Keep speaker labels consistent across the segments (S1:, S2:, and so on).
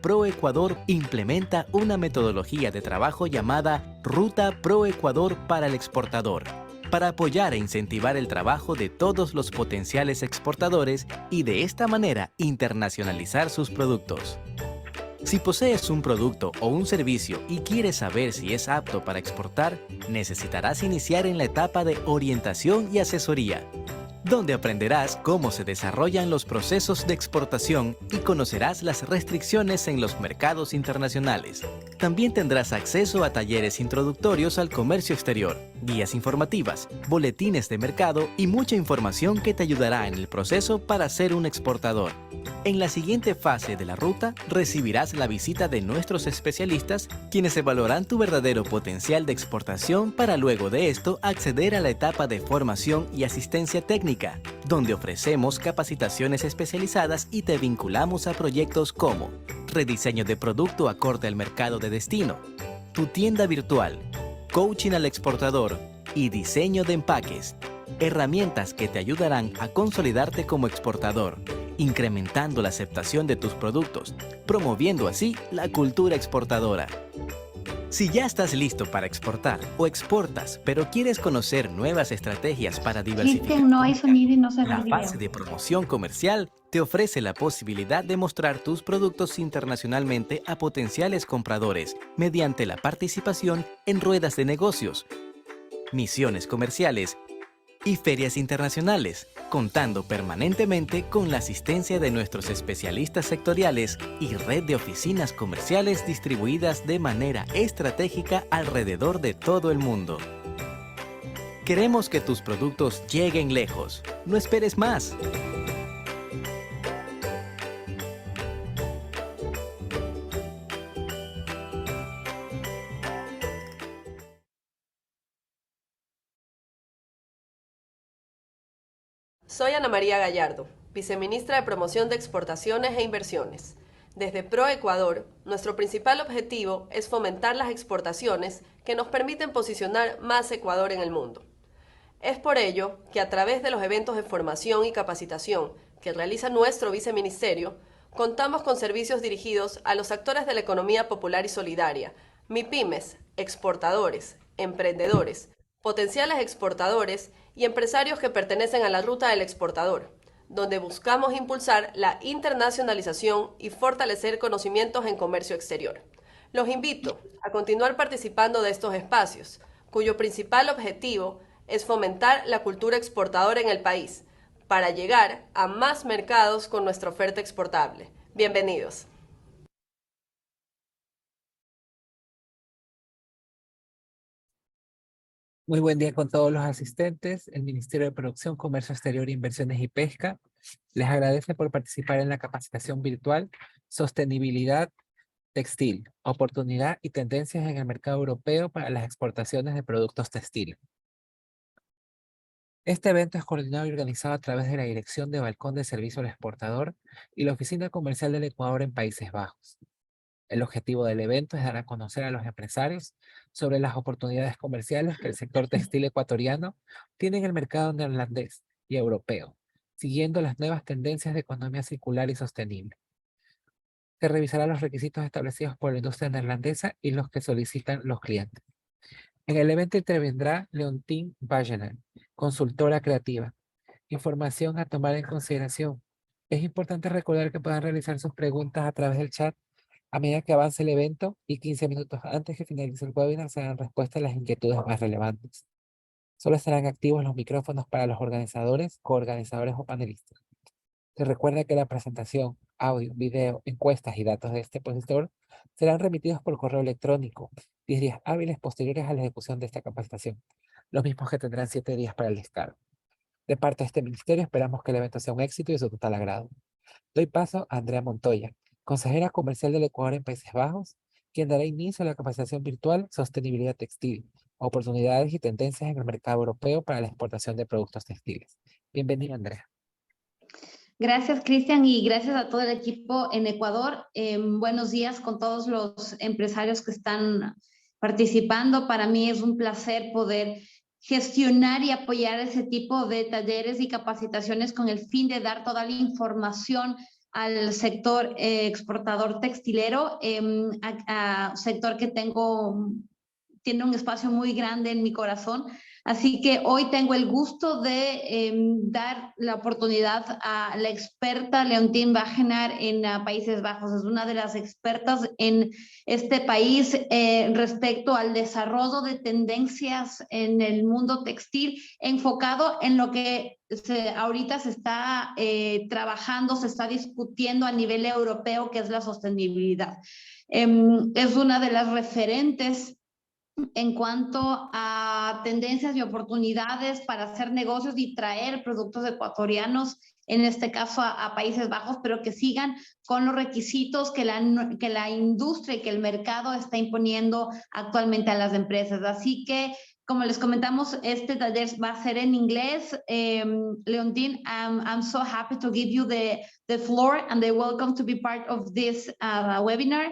S1: ProEcuador implementa una metodología de trabajo llamada Ruta ProEcuador para el exportador, para apoyar e incentivar el trabajo de todos los potenciales exportadores y de esta manera internacionalizar sus productos. Si posees un producto o un servicio y quieres saber si es apto para exportar, necesitarás iniciar en la etapa de orientación y asesoría, donde aprenderás cómo se desarrollan los procesos de exportación y conocerás las restricciones en los mercados internacionales. También tendrás acceso a talleres introductorios al comercio exterior, guías informativas, boletines de mercado y mucha información que te ayudará en el proceso para ser un exportador. En la siguiente fase de la ruta, recibirás la visita de nuestros especialistas, quienes evaluarán tu verdadero potencial de exportación para luego de esto acceder a la etapa de formación y asistencia técnica, donde ofrecemos capacitaciones especializadas y te vinculamos a proyectos como rediseño de producto acorde al mercado de destino, tu tienda virtual, coaching al exportador y diseño de empaques, herramientas que te ayudarán a consolidarte como exportador, incrementando la aceptación de tus productos, promoviendo así la cultura exportadora. Si ya estás listo para exportar o exportas, pero quieres conocer nuevas estrategias para diversificar,
S2: No hay sonido y no se ve
S1: la
S2: el video.
S1: fase de promoción comercial te ofrece la posibilidad de mostrar tus productos internacionalmente a potenciales compradores mediante la participación en ruedas de negocios, misiones comerciales y ferias internacionales, contando permanentemente con la asistencia de nuestros especialistas sectoriales y red de oficinas comerciales distribuidas de manera estratégica alrededor de todo el mundo. Queremos que tus productos lleguen lejos. No esperes más.
S3: Soy Ana María Gallardo, viceministra de Promoción de Exportaciones e Inversiones. Desde ProEcuador, nuestro principal objetivo es fomentar las exportaciones que nos permiten posicionar más Ecuador en el mundo. Es por ello que a través de los eventos de formación y capacitación que realiza nuestro viceministerio, contamos con servicios dirigidos a los actores de la economía popular y solidaria, MIPYMES, exportadores, emprendedores, potenciales exportadores y empresarios que pertenecen a la ruta del exportador, donde buscamos impulsar la internacionalización y fortalecer conocimientos en comercio exterior. Los invito a continuar participando de estos espacios, cuyo principal objetivo es fomentar la cultura exportadora en el país, para llegar a más mercados con nuestra oferta exportable. Bienvenidos.
S4: Muy buen día con todos los asistentes. El Ministerio de Producción, Comercio Exterior, Inversiones y Pesca les agradece por participar en la capacitación virtual Sostenibilidad Textil, Oportunidad y Tendencias en el mercado europeo para las exportaciones de productos textiles. Este evento es coordinado y organizado a través de la Dirección de Balcón de Servicio al Exportador y la Oficina Comercial del Ecuador en Países Bajos. El objetivo del evento es dar a conocer a los empresarios sobre las oportunidades comerciales que el sector textil ecuatoriano tiene en el mercado neerlandés y europeo, siguiendo las nuevas tendencias de economía circular y sostenible. Se revisarán los requisitos establecidos por la industria neerlandesa y los que solicitan los clientes. En el evento intervendrá Leontine Bajenan, consultora creativa. Información a tomar en consideración. Es importante recordar que puedan realizar sus preguntas a través del chat a medida que avance el evento y 15 minutos antes que finalice el webinar se darán respuesta a las inquietudes más relevantes. Solo estarán activos los micrófonos para los organizadores, coorganizadores o panelistas. Se recuerda que la presentación, audio, video, encuestas y datos de este expositor serán remitidos por correo electrónico 10 días hábiles posteriores a la ejecución de esta capacitación, los mismos que tendrán 7 días para el descargo. De parte de este ministerio esperamos que el evento sea un éxito y de su total agrado. Doy paso a Andrea Montoya, consejera comercial del Ecuador en Países Bajos, quien dará inicio a la capacitación virtual Sostenibilidad Textil, Oportunidades y Tendencias en el mercado europeo para la exportación de productos textiles. Bienvenida, Andrea.
S2: Gracias, Cristian, y gracias a todo el equipo en Ecuador. Buenos días con todos los empresarios que están participando. Para mí es un placer poder gestionar y apoyar ese tipo de talleres y capacitaciones con el fin de dar toda la información al sector exportador textilero, sector que tiene un espacio muy grande en mi corazón. Así que hoy tengo el gusto de dar la oportunidad a la experta Leontien Wagenaar en Países Bajos. Es una de las expertas en este país respecto al desarrollo de tendencias en el mundo textil, enfocado en lo que ahorita se está trabajando, se está discutiendo a nivel europeo, que es la sostenibilidad. Es una de las referentes en cuanto a tendencias y oportunidades para hacer negocios y traer productos ecuatorianos, en este caso a Países Bajos, pero que sigan con los requisitos que la industria y que el mercado está imponiendo actualmente a las empresas. Así que, como les comentamos, este taller va a ser en inglés. Leontien, I'm so happy to give you the floor and the welcome to be part of this webinar.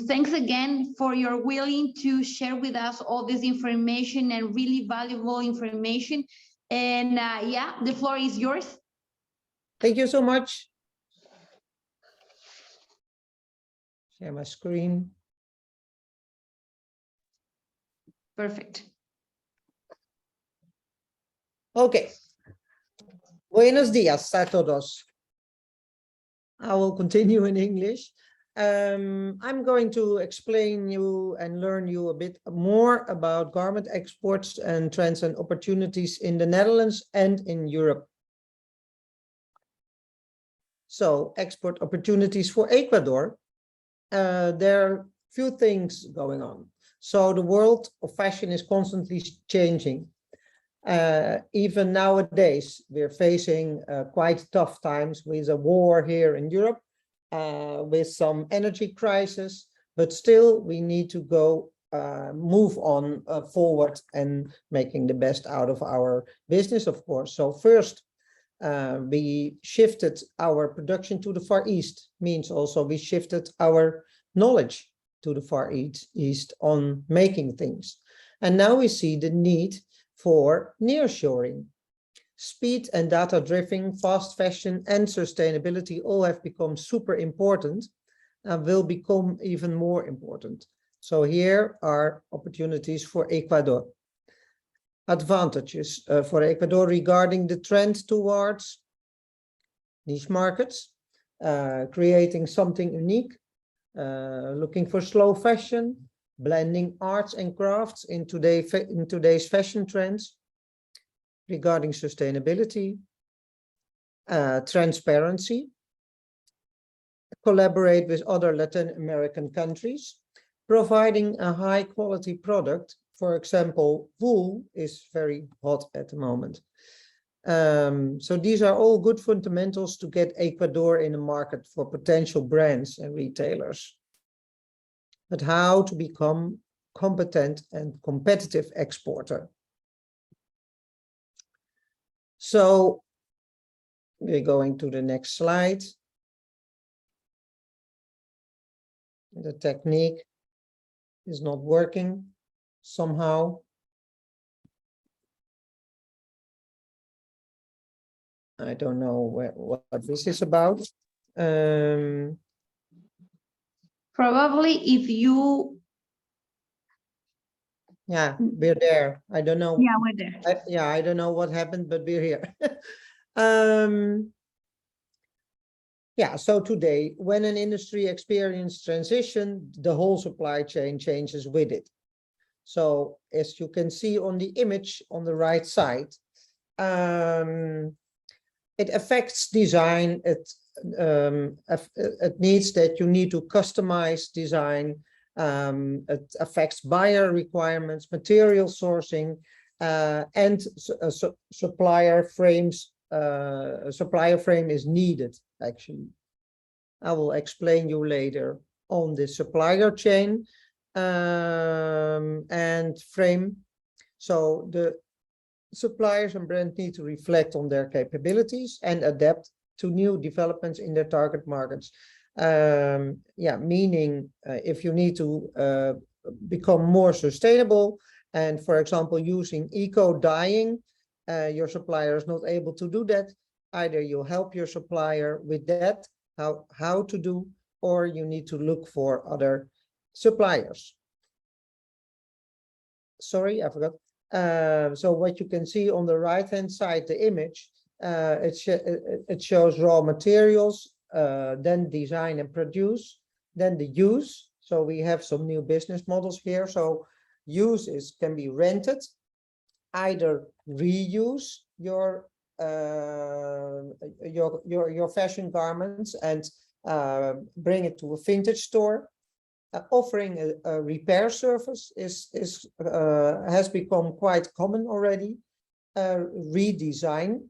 S2: Thanks again for your willing to share with us all this information and really valuable information. And yeah, the floor is yours.
S5: Thank you so much. Share my screen.
S2: Perfect.
S5: Okay. Buenos días a todos. I will continue in English. I'm going to explain you and learn you a bit more about garment exports and trends and opportunities in the Netherlands and in Europe. So, export opportunities for Ecuador. There are few things going on. So the world of fashion is constantly changing. Even nowadays, we're facing quite tough times with a war here in Europe, with some energy crisis, but still we need to go move on forward and making the best out of our business, of course. So first, we shifted our production to the Far East, means also we shifted our knowledge to the Far East on making things. And now we see the need for nearshoring. Speed and data-driven, fast fashion and sustainability all have become super important and will become even more important. So here are opportunities for Ecuador. Advantages for Ecuador regarding the trend towards niche markets, creating something unique, looking for slow fashion, blending arts and crafts in today's fashion trends, regarding sustainability, transparency, collaborate with other Latin American countries, providing a high quality product. For example, wool is very hot at the moment. So these are all good fundamentals to get Ecuador in the market for potential brands and retailers. But how to become competent and competitive exporter? So we're going to the next slide. The technique is not working somehow. I don't know what this is about.
S2: Probably if you...
S5: Yeah, we're there. I don't know.
S2: Yeah, we're there.
S5: I don't know what happened, but we're here. Yeah, so today, when an industry experiences transition, the whole supply chain changes with it. So as you can see on the image on the right side, it affects design. It needs that you need to customize design. It affects buyer requirements, material sourcing, and supplier frames. Supplier frame is needed, actually. I will explain you later on the supplier chain and frame. So the suppliers and brands need to reflect on their capabilities and adapt to new developments in their target markets. Yeah, meaning if you need to become more sustainable and, for example, using eco-dyeing, your supplier is not able to do that. Either you help your supplier with that, how to do, or you need to look for other suppliers. Sorry, I forgot. So what you can see on the right-hand side, the image, it shows raw materials, then design and produce, then the use. So we have some new business models here. So use can be rented, either reuse your fashion garments and bring it to a vintage store. Offering a repair service has become quite common already. Redesign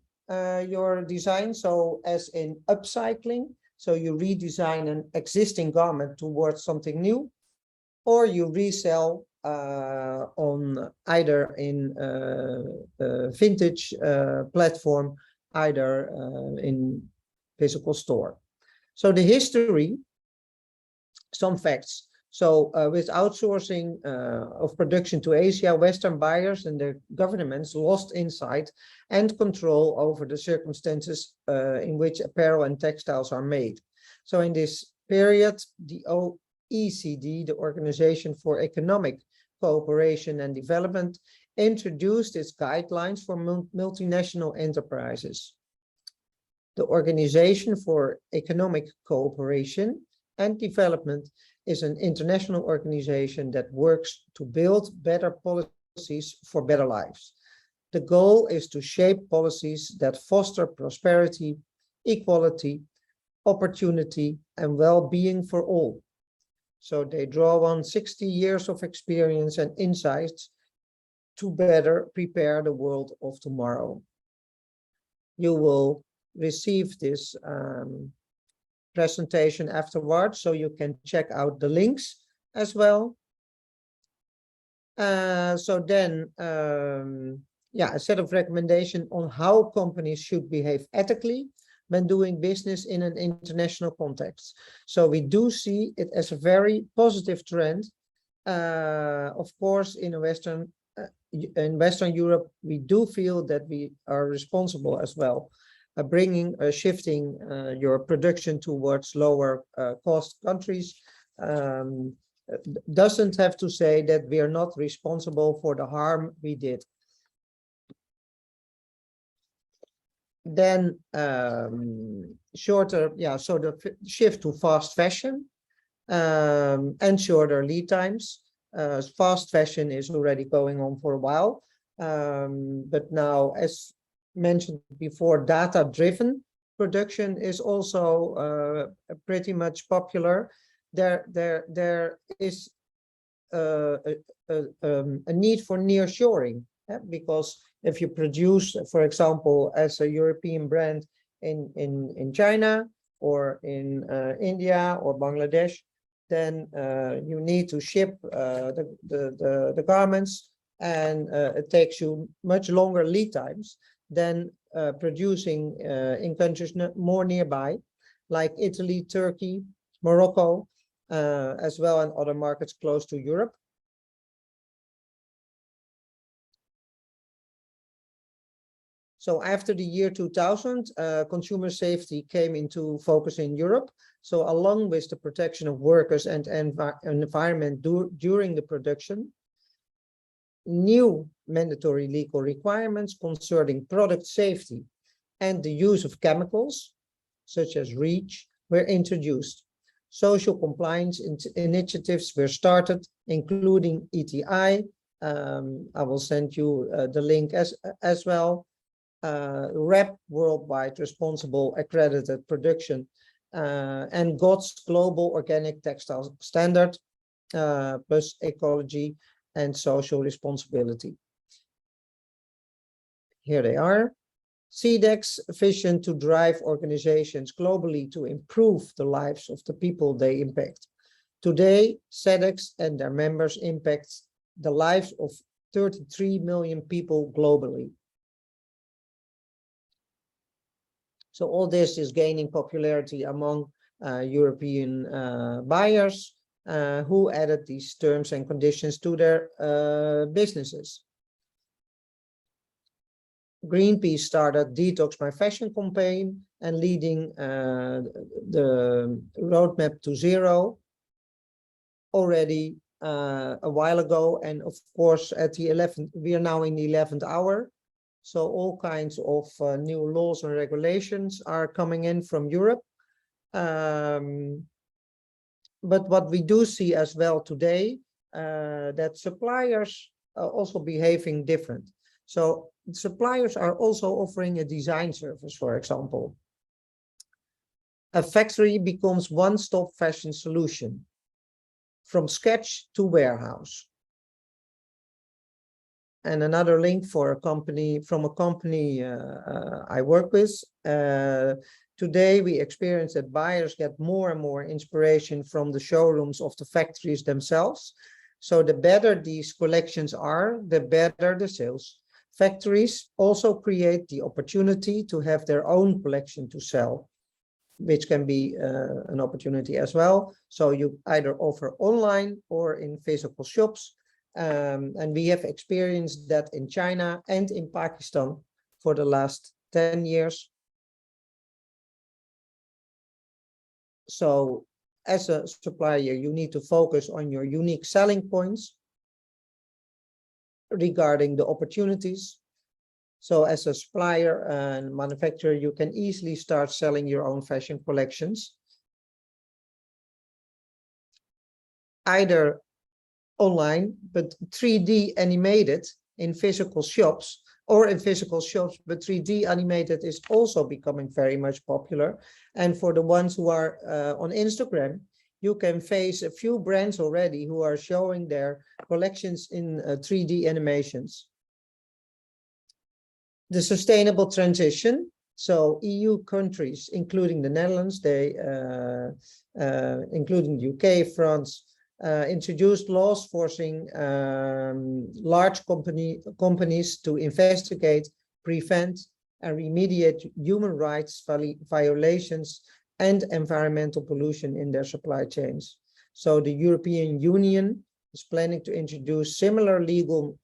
S5: your design, so as in upcycling, so you redesign an existing garment towards something new, or you resell on either in a vintage platform, either in physical store. So the history, some facts. So with outsourcing of production to Asia, Western buyers and their governments lost insight and control over the circumstances in which apparel and textiles are made. So in this period, the OECD, the Organization for Economic Cooperation and Development, introduced its guidelines for multinational enterprises. The Organization for Economic Cooperation and Development is an international organization that works to build better policies for better lives. The goal is to shape policies that foster prosperity, equality, opportunity, and well-being for all. So they draw on 60 years of experience and insights to better prepare the world of tomorrow. You will receive this presentation afterwards, so you can check out the links as well. So then, a set of recommendations on how companies should behave ethically when doing business in an international context. So we do see it as a very positive trend. Of course, in Western Europe, we do feel that we are responsible as well. Shifting your production towards lower cost countries doesn't have to say that we are not responsible for the harm we did. Then shorter, so the shift to fast fashion and shorter lead times. Fast fashion is already going on for a while, but now, as mentioned before, data-driven production is also pretty much popular. There is a need for nearshoring, because if you produce, for example, as a European brand in China or in India or Bangladesh, then you need to ship the garments, and it takes you much longer lead times than producing in countries more nearby, like Italy, Turkey, Morocco, as well, and other markets close to Europe. So after the year 2000, consumer safety came into focus in Europe. So along with the protection of workers and environment during the production, new mandatory legal requirements concerning product safety and the use of chemicals, such as REACH, were introduced. Social compliance initiatives were started, including ETI. I will send you the link as well. REP, Worldwide Responsible Accredited Production, and GOTS, Global Organic Textile Standard, plus ecology and social responsibility. Here they are. CEDEX vision to drive organizations globally to improve the lives of the people they impact. Today, CEDEX and their members impact the lives of 33 million people globally. So all this is gaining popularity among European buyers who added these terms and conditions to their businesses. Greenpeace started Detox My Fashion campaign and leading the roadmap to zero already a while ago. And of course, at the 11th, we are now in the 11th hour. So all kinds of new laws and regulations are coming in from Europe. But what we do see as well today, that suppliers are also behaving different. So suppliers are also offering a design service, for example. A factory becomes one-stop fashion solution, from sketch to warehouse. And another link for a company, from a company I work with. Today, we experience that buyers get more and more inspiration from the showrooms of the factories themselves. So the better these collections are, the better the sales. Factories also create the opportunity to have their own collection to sell, which can be an opportunity as well. So you either offer online or in physical shops. And we have experienced that in China and in Pakistan for the last 10 years. So as a supplier, you need to focus on your unique selling points regarding the opportunities. So as a supplier and manufacturer, you can easily start selling your own fashion collections, either online, but 3D animated in physical shops, or in physical shops, but 3D animated is also becoming very much popular. And for the ones who are on Instagram, you can face a few brands already who are showing their collections in 3D animations. The sustainable transition. So EU countries, including the Netherlands, including the UK, France, introduced laws forcing large companies to investigate, prevent, and remediate human rights violations and environmental pollution in their supply chains. So the European Union is planning to introduce similar legal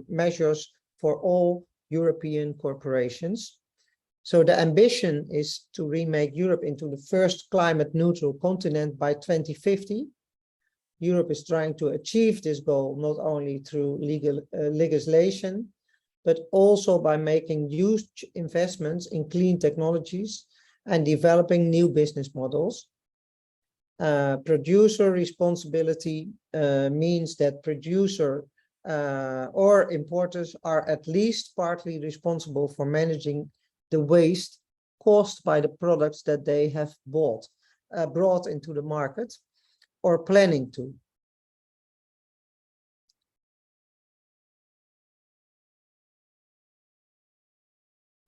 S5: measures for all European corporations. So the ambition is to remake Europe into the first climate neutral continent by 2050. Europe is trying to achieve this goal not only through legislation, but also by making huge investments in clean technologies and developing new business models. Producer responsibility means that producer or importers are at least partly responsible for managing the waste caused by the products that they have brought into the market or planning to.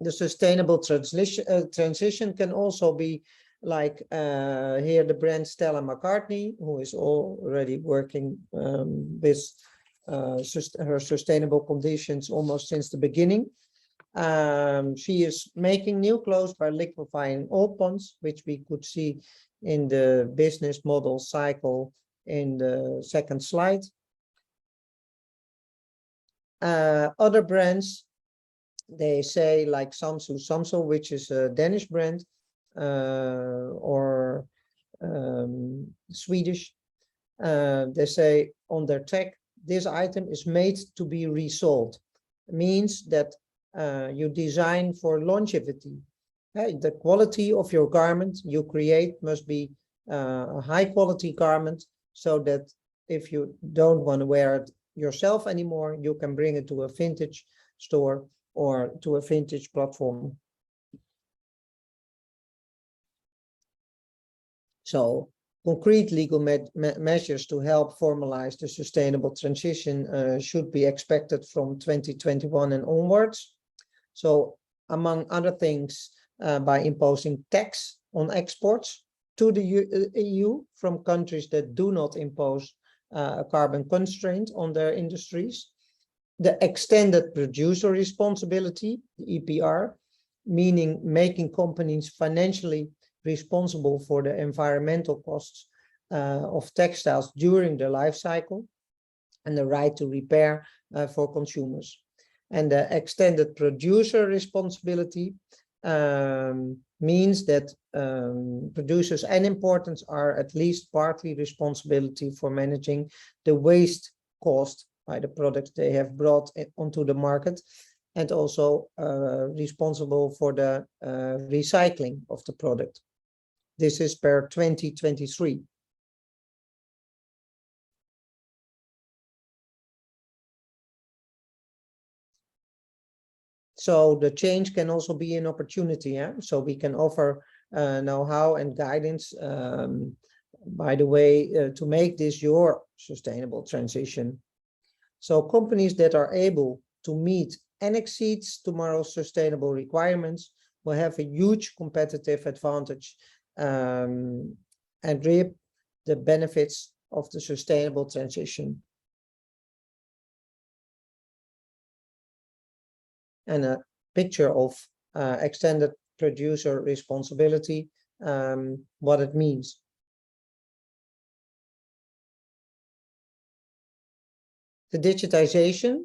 S5: The sustainable transition can also be like here the brand Stella McCartney, who is already working with her sustainable conditions almost since the beginning. She is making new clothes by liquefying old ones, which we could see in the business model cycle in the second slide. Other brands, they say like Samsung, which is a Danish brand, or Swedish. They say on their tag, this item is made to be resold. It means that you design for longevity. The quality of your garment you create must be a high quality garment, so that if you don't want to wear it yourself anymore, you can bring it to a vintage store or to a vintage platform. So concrete legal measures to help formalize the sustainable transition should be expected from 2021 and onwards. So among other things, by imposing tax on exports to the EU from countries that do not impose a carbon constraint on their industries. The extended producer responsibility, the EPR, meaning making companies financially responsible for the environmental costs of textiles during their life cycle, and the right to repair for consumers. And the extended producer responsibility means that producers and importers are at least partly responsibility for managing the waste caused by the products they have brought onto the market, and also responsible for the recycling of the product. This is per 2023. So the change can also be an opportunity. Yeah? So we can offer know-how and guidance, by the way, to make this your sustainable transition. So companies that are able to meet and exceed tomorrow's sustainable requirements will have a huge competitive advantage and reap the benefits of the sustainable transition. And a picture of extended producer responsibility, what it means. The digitization.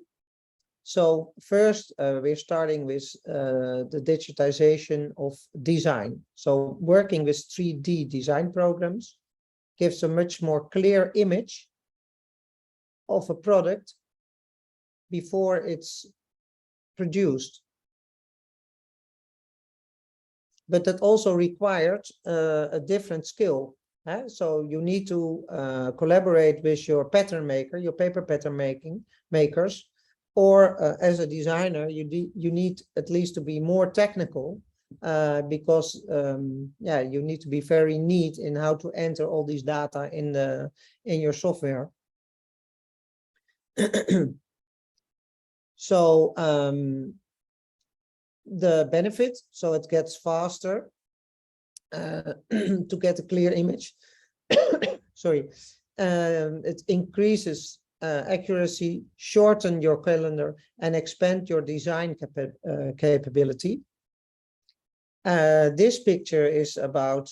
S5: So first, we're starting with the digitization of design. So working with 3D design programs gives a much more clear image of a product before it's produced. But that also required a different skill. So you need to collaborate with your pattern maker, your paper pattern makers, or as a designer, you need at least to be more technical, because yeah, you need to be very neat in how to enter all these data in your software. So the benefit, so it gets faster to get a clear image. Sorry, it increases accuracy, shorten your calendar, and expand your design capability. This picture is about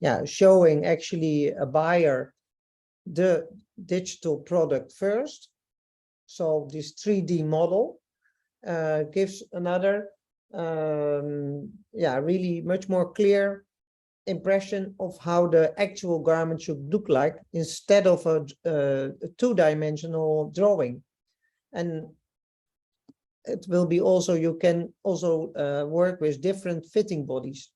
S5: yeah, showing actually a buyer the digital product first. So this 3D model gives another yeah, really much more clear impression of how the actual garment should look like, instead of a two-dimensional drawing. And it will be also, you can also work with different fitting bodies.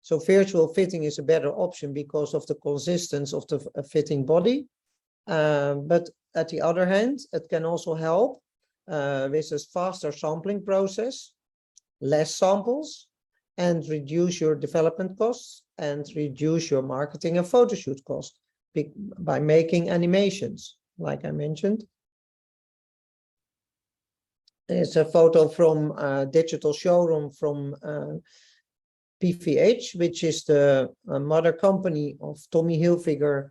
S5: So virtual fitting is a better option because of the consistency of the fitting body. But at the other hand, it can also help with a faster sampling process, less samples, and reduce your development costs and reduce your marketing and photo shoot costs by making animations, like I mentioned. It's a photo from a digital showroom from PVH, which is the mother company of Tommy Hilfiger,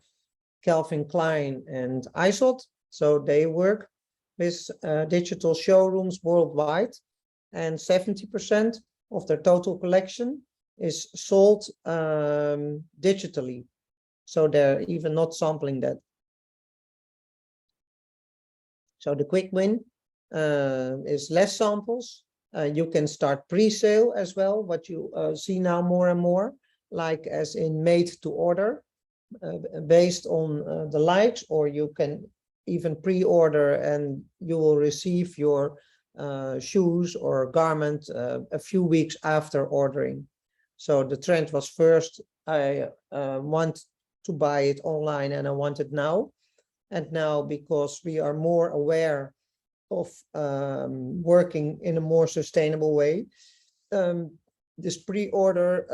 S5: Calvin Klein, and Izod. So they work with digital showrooms worldwide, and 70% of their total collection is sold digitally. So they're even not sampling that. So the quick win is less samples. You can start pre-sale as well, what you see now more and more, like as in made to order, based on the likes, or you can even pre-order and you will receive your shoes or garment a few weeks after ordering. So the trend was first, I want to buy it online and I want it now. And now, because we are more aware of working in a more sustainable way, this pre-order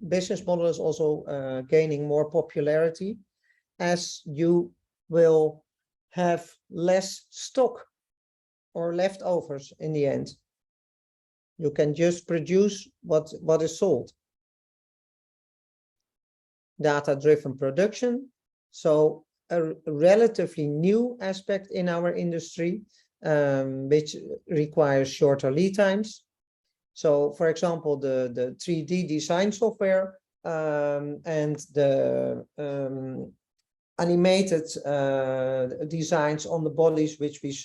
S5: business model is also gaining more popularity, as you will have less stock or leftovers in the end. You can just produce what is sold. Data-driven production. So a relatively new aspect in our industry, which requires shorter lead times. So, for example, the 3D design software and the animated designs on the bodies, which we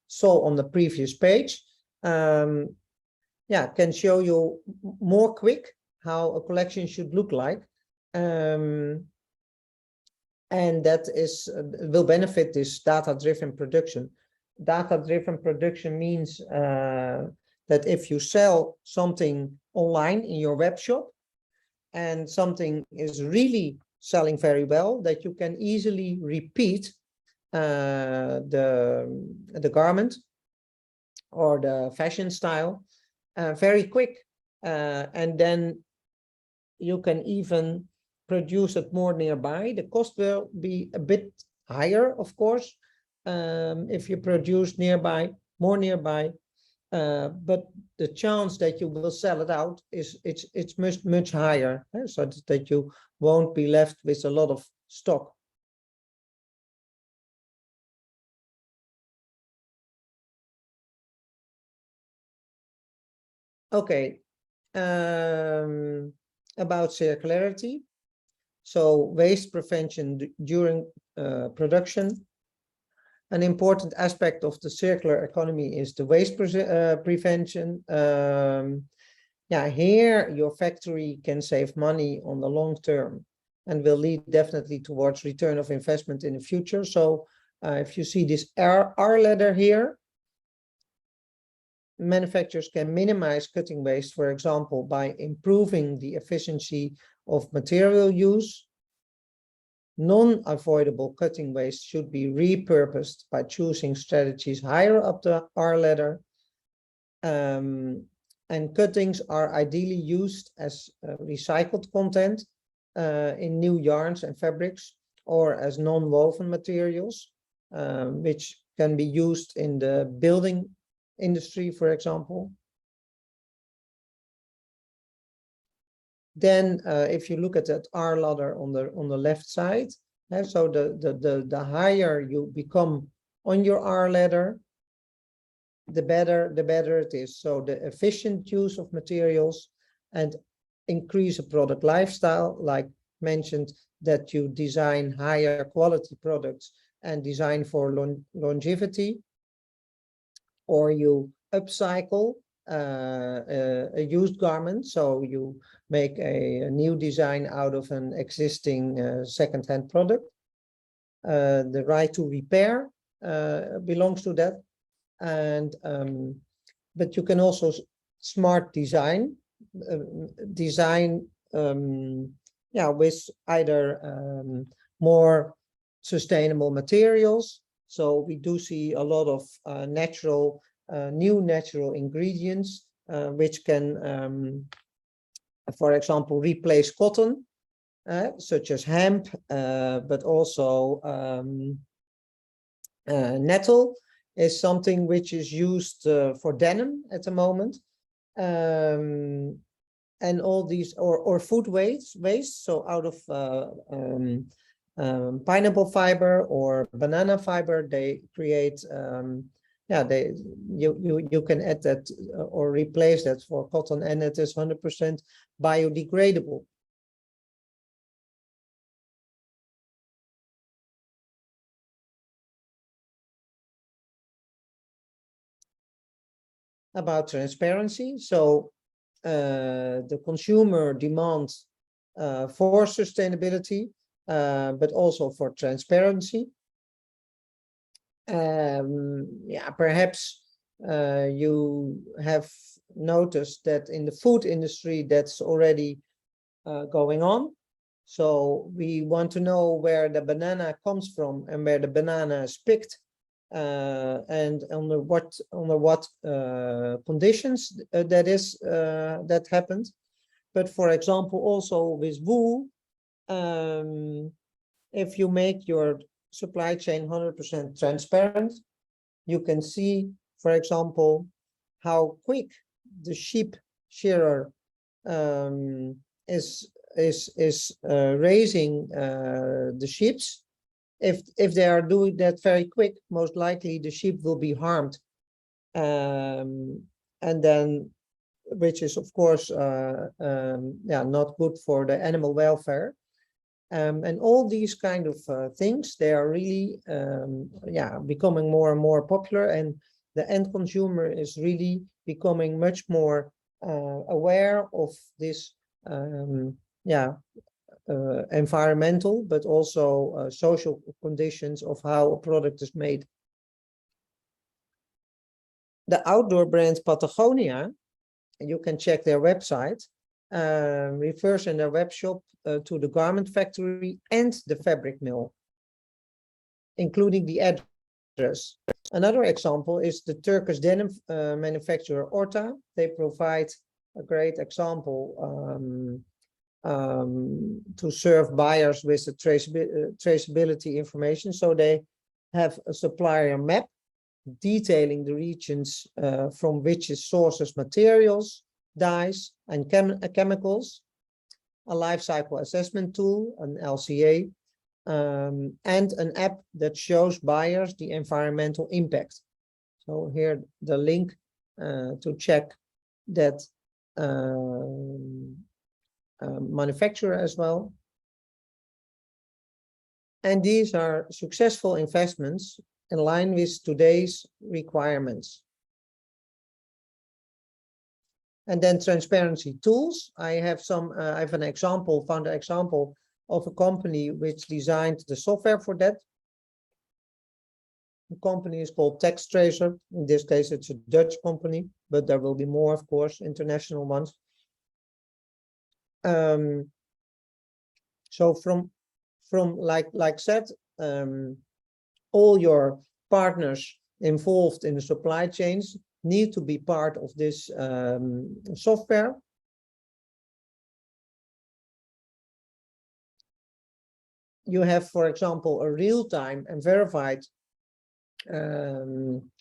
S5: saw on the previous page, yeah, can show you more quick how a collection should look like. And that is will benefit this data-driven production. Data-driven production means that if you sell something online in your web shop and something is really selling very well, that you can easily repeat the garment or the fashion style very quick, and then you can even produce it more nearby. The cost will be a bit higher, of course, if you produce more nearby, but the chance that you will sell it out is it's much higher, so that you won't be left with a lot of stock. Okay, about circularity. So waste prevention during production. An important aspect of the circular economy is the waste prevention. Yeah, here your factory can save money on the long term and will lead definitely towards return of investment in the future. So if you see this R ladder here, manufacturers can minimize cutting waste, for example, by improving the efficiency of material use. Non-avoidable cutting waste should be repurposed by choosing strategies higher up the R ladder. And cuttings are ideally used as recycled content in new yarns and fabrics, or as non-woven materials, which can be used in the building industry, for example. Then if you look at that R ladder on the left side, so the higher you become on your R ladder, the better it is. So the efficient use of materials and increase a product lifestyle, like mentioned, that you design higher quality products and design for longevity, or you upcycle a used garment, so you make a new design out of an existing second-hand product. The right to repair belongs to that, and but you can also smart design, yeah, with either more sustainable materials. So we do see a lot of new natural ingredients which can, for example, replace cotton, such as hemp, but also nettle is something which is used for denim at the moment. And all these, or food waste, so out of pineapple fiber or banana fiber, they create, yeah, you can add that or replace that for cotton, and it is 100% biodegradable. About transparency, so the consumer demands for sustainability, but also for transparency. Yeah, perhaps you have noticed that in the food industry that's already going on. So we want to know where the banana comes from and where the banana is picked, and under what conditions that happened. But for example, also with wool, if you make your supply chain 100% transparent, you can see, for example, how quick the sheep shearer is raising the sheep. If they are doing that very quick, most likely the sheep will be harmed, and then, which is of course yeah, not good for the animal welfare. And all these kind of things, they are really yeah, becoming more and more popular, and the end consumer is really becoming much more aware of this environmental, but also social conditions of how a product is made. The outdoor brand Patagonia, you can check their website, refers in their web shop to the garment factory and the fabric mill, including the address. Another example is the Turkish denim manufacturer Orta. They provide a great example to serve buyers with the traceability information. So they have a supplier map detailing the regions from which it sources materials, dyes, and chemicals, a life cycle assessment tool, an LCA, and an app that shows buyers the environmental impact. So here the link to check that manufacturer as well. And these are successful investments in line with today's requirements. And then transparency tools. I have an example, found an example of a company which designed the software for that. The company is called TextTracer. In this case, it's a Dutch company, but there will be more, of course, international ones. So from like said, all your partners involved in the supply chains need to be part of this software. You have, for example, a real-time and verified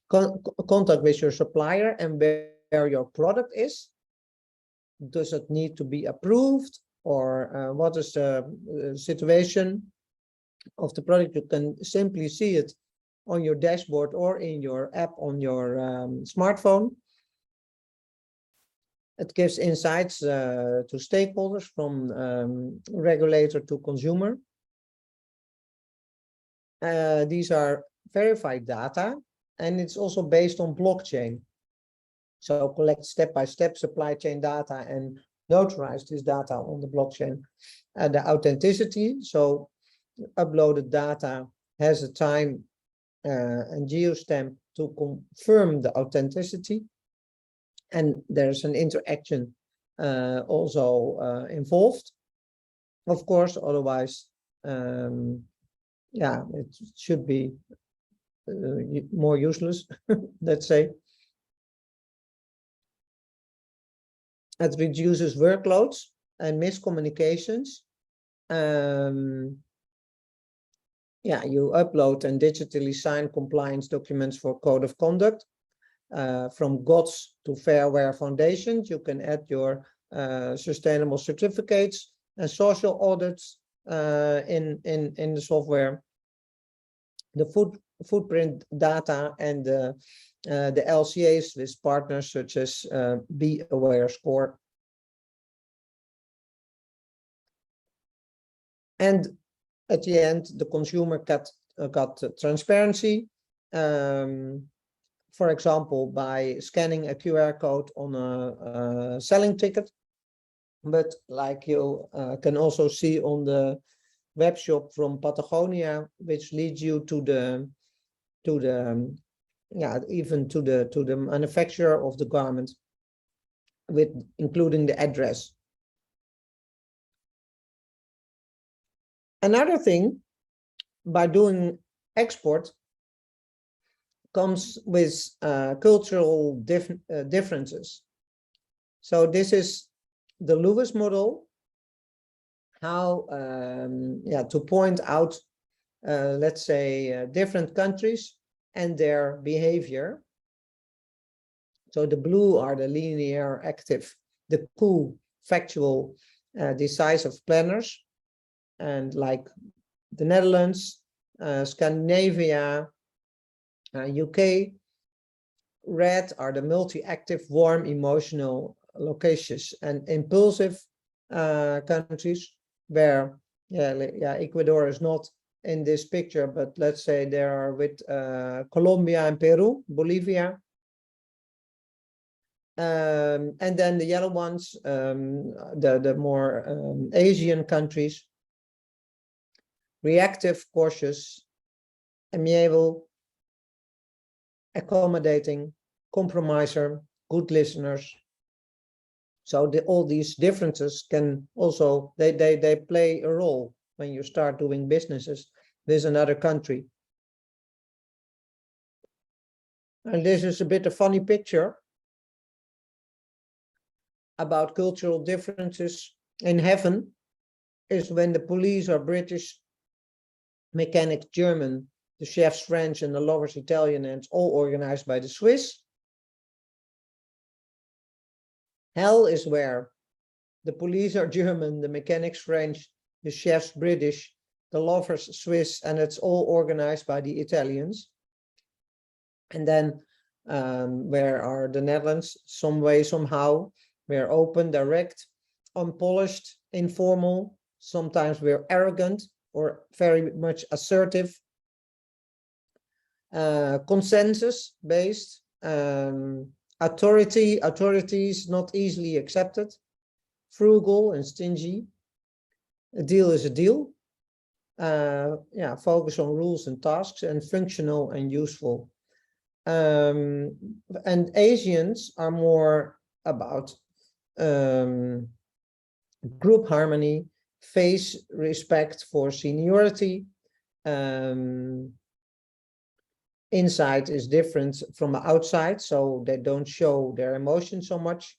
S5: contact with your supplier and where your product is. Does it need to be approved, or what is the situation of the product? You can simply see it on your dashboard or in your app on your smartphone. It gives insights to stakeholders, from regulator to consumer. These are verified data, and it's also based on blockchain. So collect step-by-step supply chain data and notarize this data on the blockchain. The authenticity, so uploaded data has a time and geostamp to confirm the authenticity. And there's an interaction also involved, of course, otherwise, yeah, it should be more useless, let's say. It reduces workloads and miscommunications. Yeah, you upload and digitally sign compliance documents for code of conduct. From GOTS to Fairware Foundations, you can add your sustainable certificates and social audits in the software. The footprint data and the LCAs with partners such as Be Aware Score. And at the end, the consumer got transparency, for example, by scanning a QR code on a selling ticket. But like you can also see on the web shop from Patagonia, which leads you to the manufacturer of the garment, with including the address. Another thing, by doing export, comes with cultural differences. So this is the Lewis model, how to point out, let's say, different countries and their behavior. So the blue are the linear, active, the cool, factual, decisive planners, and like the Netherlands, Scandinavia, UK. Red are the multi-active, warm, emotional, loquacious, and impulsive countries, where Ecuador is not in this picture, but let's say they are with Colombia and Peru, Bolivia, And then the yellow ones, the more Asian countries, reactive, cautious, amiable, accommodating, compromiser, good listeners. So all these differences can also, they play a role when you start doing businesses with another country. And this is a bit of funny picture about cultural differences. In heaven is when the police are British, mechanics German, the chefs French, and the lovers Italian, and it's all organized by the Swiss. Hell is where the police are German, the mechanics French, the chefs British, the lovers Swiss, and it's all organized by the Italians. And then where are the Netherlands? Some way, somehow, we're open, direct, unpolished, informal. Sometimes we're arrogant or very much assertive. Consensus based, authority is not easily accepted, frugal and stingy. A deal is a deal. Focus on rules and tasks, and functional and useful. And Asians are more about group harmony, face respect for seniority. Inside is different from outside, so they don't show their emotions so much.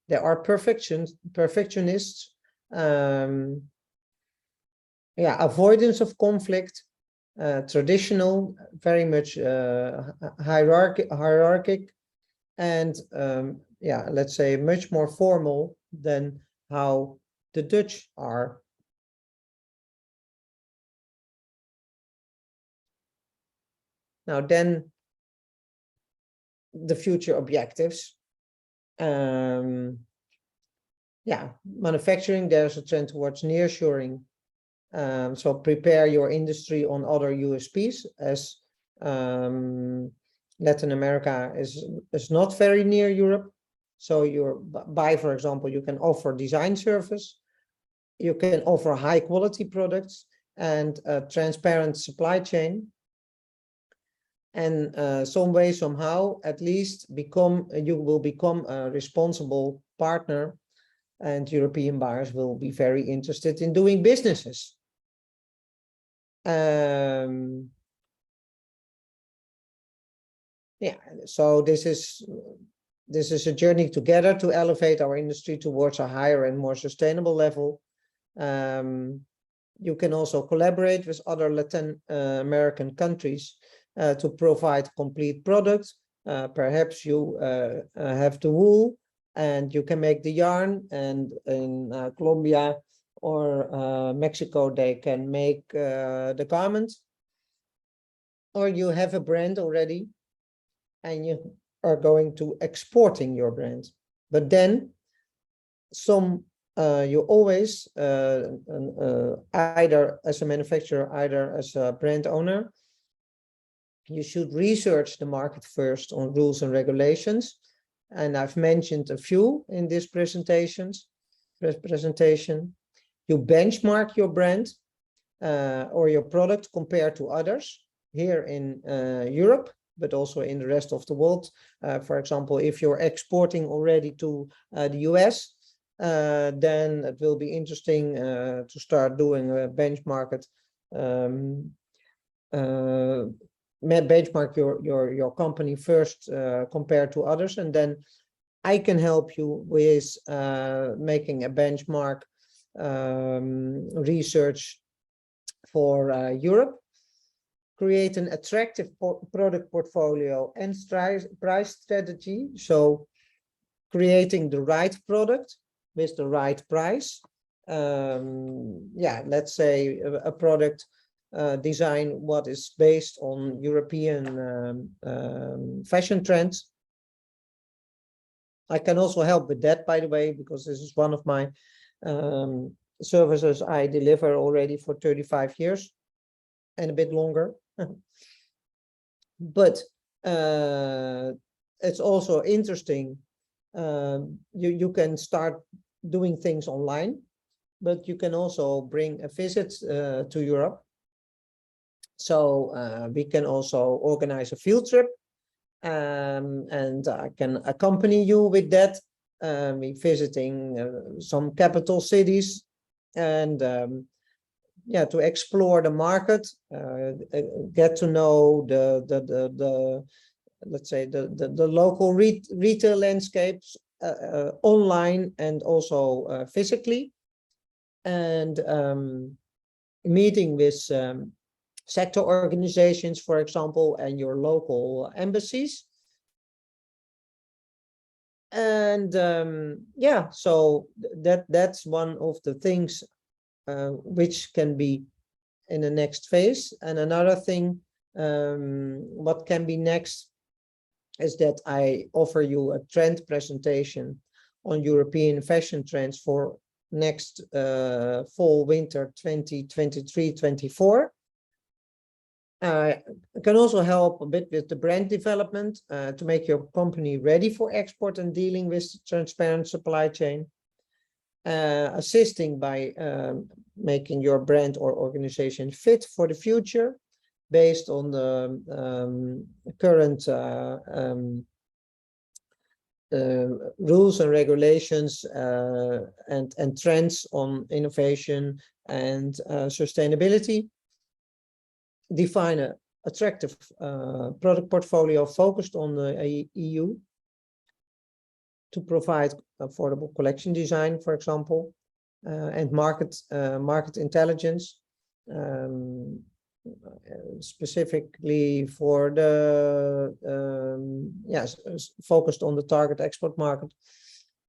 S5: They are perfectionists. Avoidance of conflict, traditional, very much hierarchic, and let's say much more formal than how the Dutch are. Now then, the future objectives. Manufacturing, there's a trend towards nearshoring. So prepare your industry on other USPs, as Latin America is not very near Europe. So for example, you can offer design service, you can offer high quality products and a transparent supply chain. And some way, somehow, at least you will become a responsible partner, and European buyers will be very interested in doing businesses. So this is a journey together to elevate our industry towards a higher and more sustainable level. You can also collaborate with other Latin American countries to provide complete products. Perhaps you have the wool and you can make the yarn, and in Colombia or Mexico they can make the garments. Or you have a brand already and you are going to exporting your brand. But then you always either as a manufacturer, either as a brand owner, you should research the market first on rules and regulations. And I've mentioned a few in this presentation. You benchmark your brand or your product compared to others here in Europe, but also in the rest of the world. For example, if you're exporting already to the US, then it will be interesting to start doing a benchmark. Benchmark your company first compared to others, and then I can help you with making a benchmark research for Europe. Create an attractive product portfolio and price strategy. So creating the right product with the right price. Let's say a product design what is based on European fashion trends. I can also help with that, by the way, because this is one of my services I deliver already for 35 years and a bit longer. But it's also interesting you can start doing things online, but you can also bring a visit to Europe. So we can also organize a field trip, and I can accompany you with that. We visiting some capital cities, and yeah, to explore the market, get to know the let's say the local retail landscapes online and also physically, and meeting with sector organizations, for example, and your local embassies. And yeah, so that's one of the things which can be in the next phase. And another thing, what can be next, is that I offer you a trend presentation on European fashion trends for next fall winter 2023-24. It can also help a bit with the brand development to make your company ready for export and dealing with transparent supply chain, assisting by making your brand or organization fit for the future based on the current rules and regulations and trends on innovation and sustainability. Define an attractive product portfolio focused on the EU to provide affordable collection design, for example, and market intelligence, specifically for the focused on the target export market,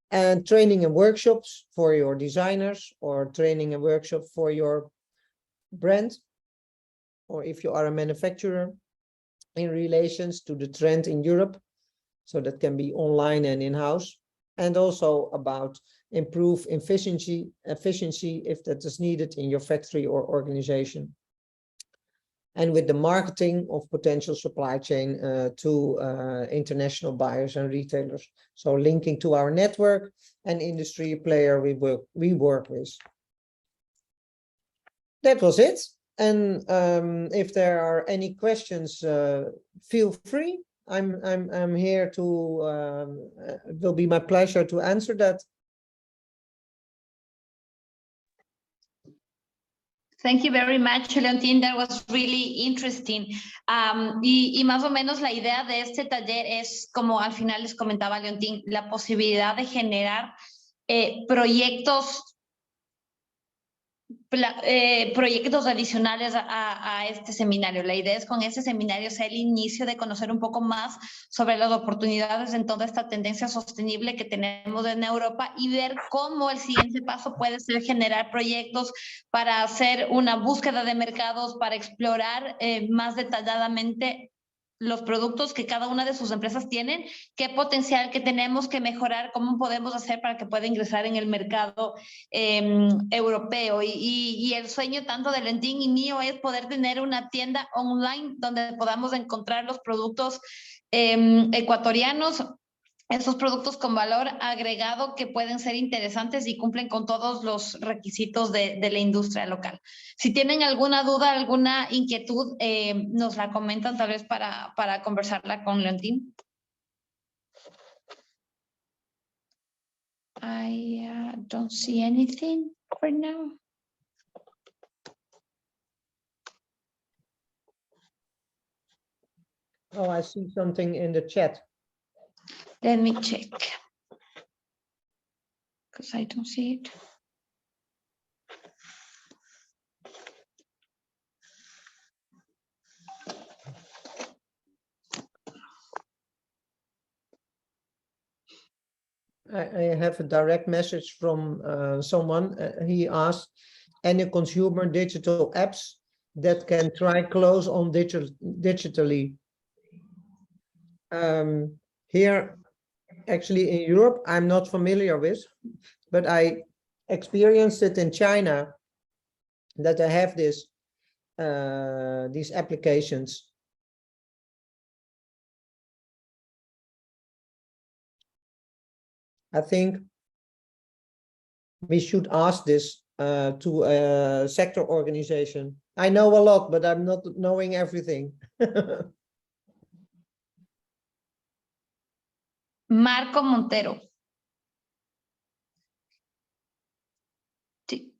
S5: and training and workshops for your designers, or training and workshop for your brand, or if you are a manufacturer, in relations to the trend in Europe. So that can be online and in-house, and also about improve efficiency if that is needed in your factory or organization. And with the marketing of potential supply chain to international buyers and retailers. So linking to our network and industry player we work with. That was it. And if there are any questions, feel free. I'm here to. It will be my pleasure to answer that.
S2: Thank you very much, Leontín. That was really interesting. Y más o menos la idea de este taller es, como al final les comentaba Leontín, la posibilidad de generar proyectos adicionales a este seminario. La idea es con este seminario sea el inicio de conocer un poco más sobre las oportunidades en toda esta tendencia sostenible que tenemos en Europa, y ver cómo el siguiente paso puede ser generar proyectos para hacer una búsqueda de mercados, para explorar más detalladamente los productos que cada una de sus empresas tienen, qué potencial que tenemos que mejorar, cómo podemos hacer para que pueda ingresar en el mercado europeo. Y el sueño tanto de Leontín y mío es poder tener una tienda online donde podamos encontrar los productos ecuatorianos, esos productos con valor agregado que pueden ser interesantes y cumplen con todos los requisitos de la industria local. Si tienen alguna duda, alguna inquietud, nos la comentan tal vez para conversarla con Leontín. I don't see anything for now.
S5: Oh, I see something in the chat.
S2: Let me check, because I don't see it.
S5: I have a direct message from someone. He asked, any consumer digital apps that can try close on digitally. Here, actually in Europe, I'm not familiar with, but I experienced it in China, that I have this these applications. I think we should ask this to a sector organization. I know a lot, but I'm not knowing everything.
S2: Marco Montero.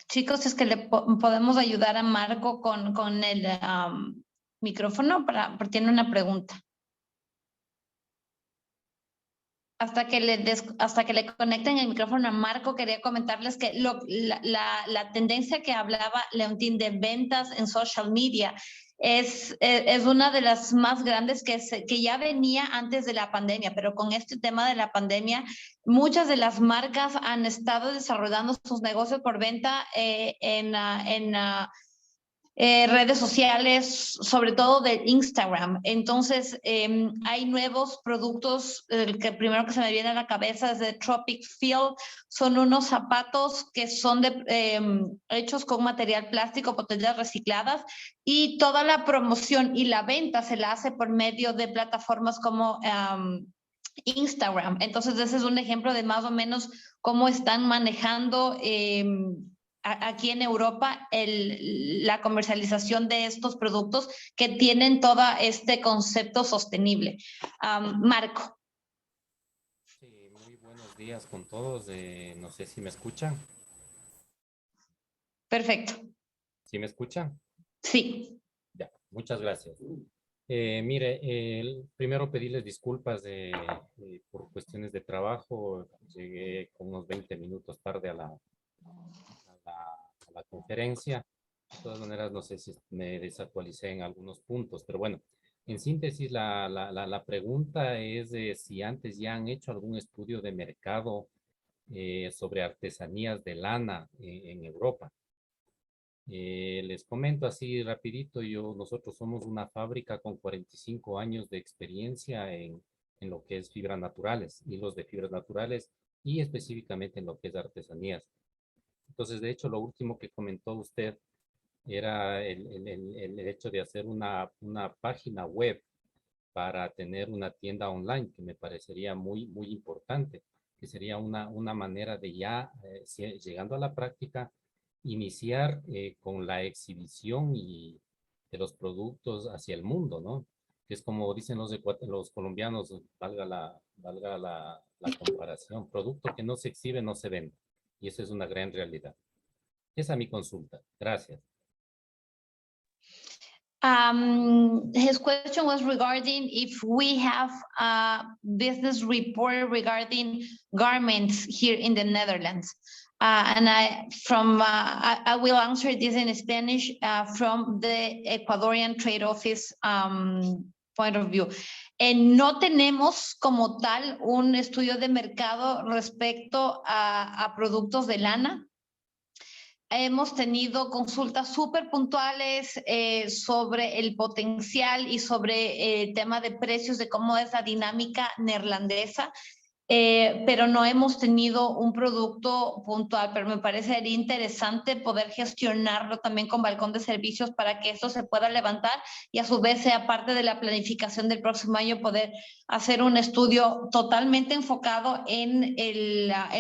S2: Chicos, es que le podemos ayudar a Marco con el micrófono porque tiene una pregunta. Hasta que le conecten el micrófono a Marco, quería comentarles que la tendencia que hablaba Leontín de ventas en social media es una de las más grandes que ya venía antes de la pandemia, pero con este tema de la pandemia, muchas de las marcas han estado desarrollando sus negocios por venta en redes sociales, sobre todo de Instagram. Entonces, hay nuevos productos. El que primero que se me viene a la cabeza es de Tropic Field. Son unos zapatos que son hechos con material plástico, botellas recicladas, y toda la promoción y la venta se la hace por medio de plataformas como Instagram. Entonces, ese es un ejemplo de más o menos cómo están manejando aquí en Europa la comercialización de estos productos que tienen todo este concepto sostenible. Marco.
S6: Sí, muy buenos días con todos. No sé si me escuchan.
S2: Perfecto.
S6: ¿Sí me escuchan?
S2: Sí.
S6: Ya, muchas gracias. Mire, primero pedirles disculpas por cuestiones de trabajo. Llegué con unos 20 minutos tarde a la conferencia. De todas maneras, no sé si me desactualicé en algunos puntos, pero bueno, en síntesis, la pregunta es de si antes ya han hecho algún estudio de mercado sobre artesanías de lana en Europa. Les comento así rapidito, nosotros somos una fábrica con 45 años de experiencia en lo que es fibras naturales, hilos de fibras naturales y específicamente en lo que es artesanías. Entonces, de hecho, lo último que comentó usted era el hecho de hacer una página web para tener una tienda online, que me parecería muy, muy importante, que sería una manera de ya, llegando a la práctica, iniciar con la exhibición de los productos hacia el mundo, ¿no? Que es como dicen los colombianos, valga la comparación, producto que no se exhibe no se vende. Y eso es una gran realidad. Esa es mi consulta. Gracias.
S2: His question was regarding if we have a business report regarding garments here in the Netherlands. And I will answer this in Spanish from the Ecuadorian Trade Office point of view. No tenemos como tal un estudio de mercado respecto a productos de lana. Hemos tenido consultas súper puntuales sobre el potencial y sobre el tema de precios, de cómo es la dinámica neerlandesa, pero no hemos tenido un producto puntual, pero me parecería interesante poder gestionarlo también con balcón de servicios para que esto se pueda levantar y a su vez sea parte de la planificación del próximo año poder hacer un estudio totalmente enfocado en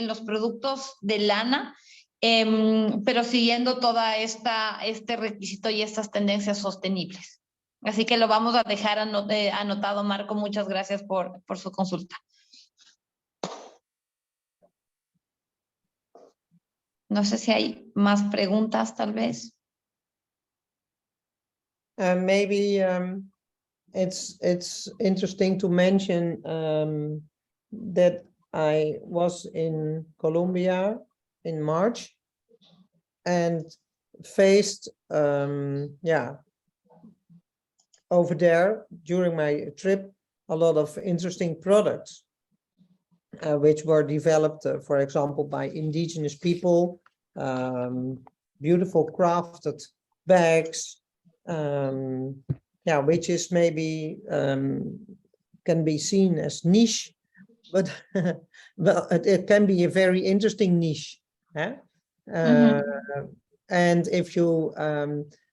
S2: los productos de lana, pero siguiendo toda este requisito y estas tendencias sostenibles. Así que lo vamos a dejar anotado, Marco. Muchas gracias por su consulta. No sé si hay más preguntas, tal vez.
S5: Maybe it's interesting to mention that I was in Colombia in March and faced, over there during my trip, a lot of interesting products which were developed, for example, by indigenous people, beautiful crafted bags, which is maybe can be seen as niche, but well, it can be a very interesting niche. And if you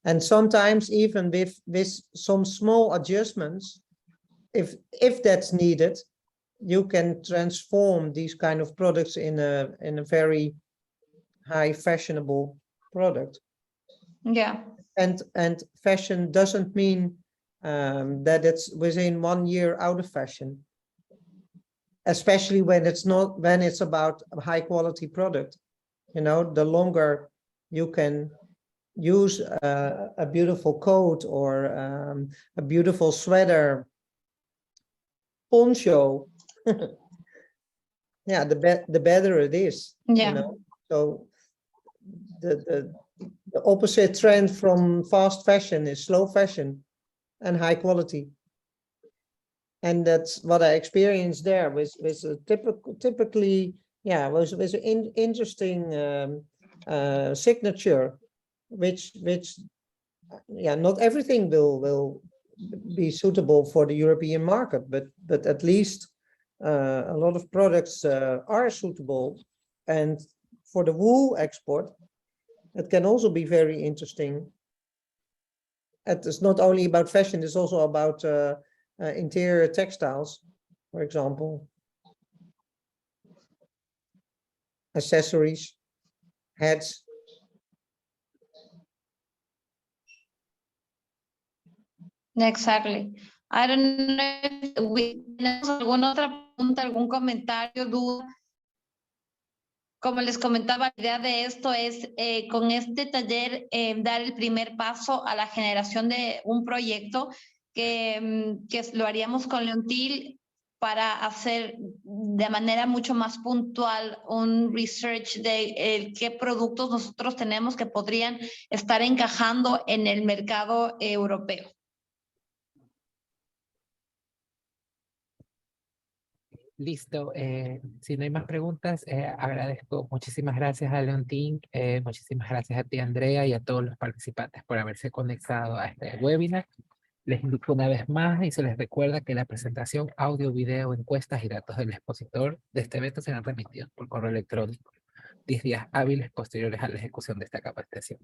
S5: and sometimes even with some small adjustments, if that's needed, you can transform these kind of products in a very high fashionable product.
S2: Yeah.
S5: And fashion doesn't mean that it's within 1 year out of fashion, especially when it's about a high quality product. You know, the longer you can use a beautiful coat or a beautiful sweater, poncho, yeah, the better it is.
S2: Yeah.
S5: You know? So the opposite trend from fast fashion is slow fashion and high quality. And that's what I experienced there with a typically, yeah, was an interesting signature, which yeah, not everything will be suitable for the European market, but at least a lot of products are suitable. And for the wool export, it can also be very interesting. It is not only about fashion, it's also about interior textiles, for example, accessories, hats.
S2: Exactly. I don't know if tenemos alguna otra pregunta, algún comentario, duda. Como les comentaba, la idea de esto es con este taller dar el primer paso a la generación de un proyecto que lo haríamos con Leontil para hacer de manera mucho más puntual un research de qué productos nosotros tenemos que podrían estar encajando en el mercado europeo.
S4: Listo. Si no hay más preguntas, agradezco. Muchísimas gracias a Leontín, muchísimas gracias a ti, Andrea, y a todos los participantes por haberse conectado a este webinar. Les indico una vez más y se les recuerda que la presentación, audio, video, encuestas y datos del expositor de este evento serán remitidos por correo electrónico 10 días hábiles posteriores a la ejecución de esta capacitación.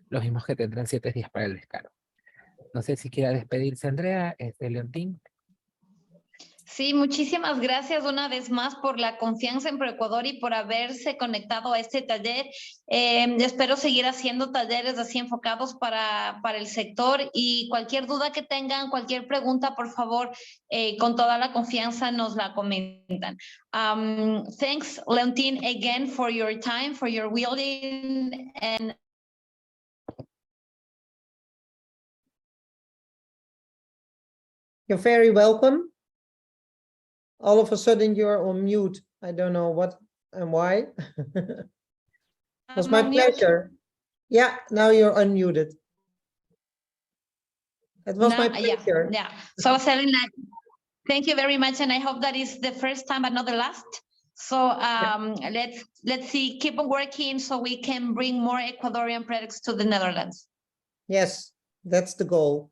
S4: Los mismos que tendrán 7 días para el descargo. No sé si quiera despedirse, Andrea, Leontín.
S2: Sí, muchísimas gracias una vez más por la confianza en ProEcuador y por haberse conectado a este taller. Espero seguir haciendo talleres así enfocados para el sector y cualquier duda que tengan, cualquier pregunta, por favor, con toda la confianza nos la comentan. Thanks, Leontín, again for your time, for your willing and
S5: You're very welcome. All of a sudden you're on mute. I don't know what and why. It was my pleasure. Yeah, now you're unmuted. It was my pleasure.
S2: Yeah. So I was telling that, thank you very much, and I hope that is the first time but not the last. So let's see, keep on working so we can bring more Ecuadorian products to the Netherlands.
S5: Yes, that's the goal.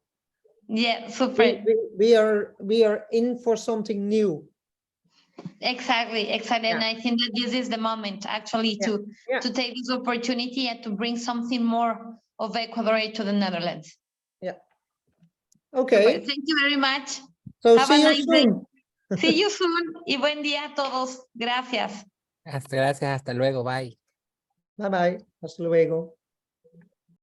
S2: Yeah, super.
S5: We are in for something new.
S2: Exactly.
S5: Yeah.
S2: And I think that this is the moment actually to take this opportunity and to bring something more of Ecuador to the Netherlands.
S5: Yeah. Okay.
S2: Super. Thank you very much.
S5: So
S2: Have
S5: see
S2: a
S5: you
S2: nice
S5: soon.
S2: day. See you soon y buen día a todos. Gracias.
S4: Gracias, hasta luego, bye.
S5: Bye bye. Hasta luego.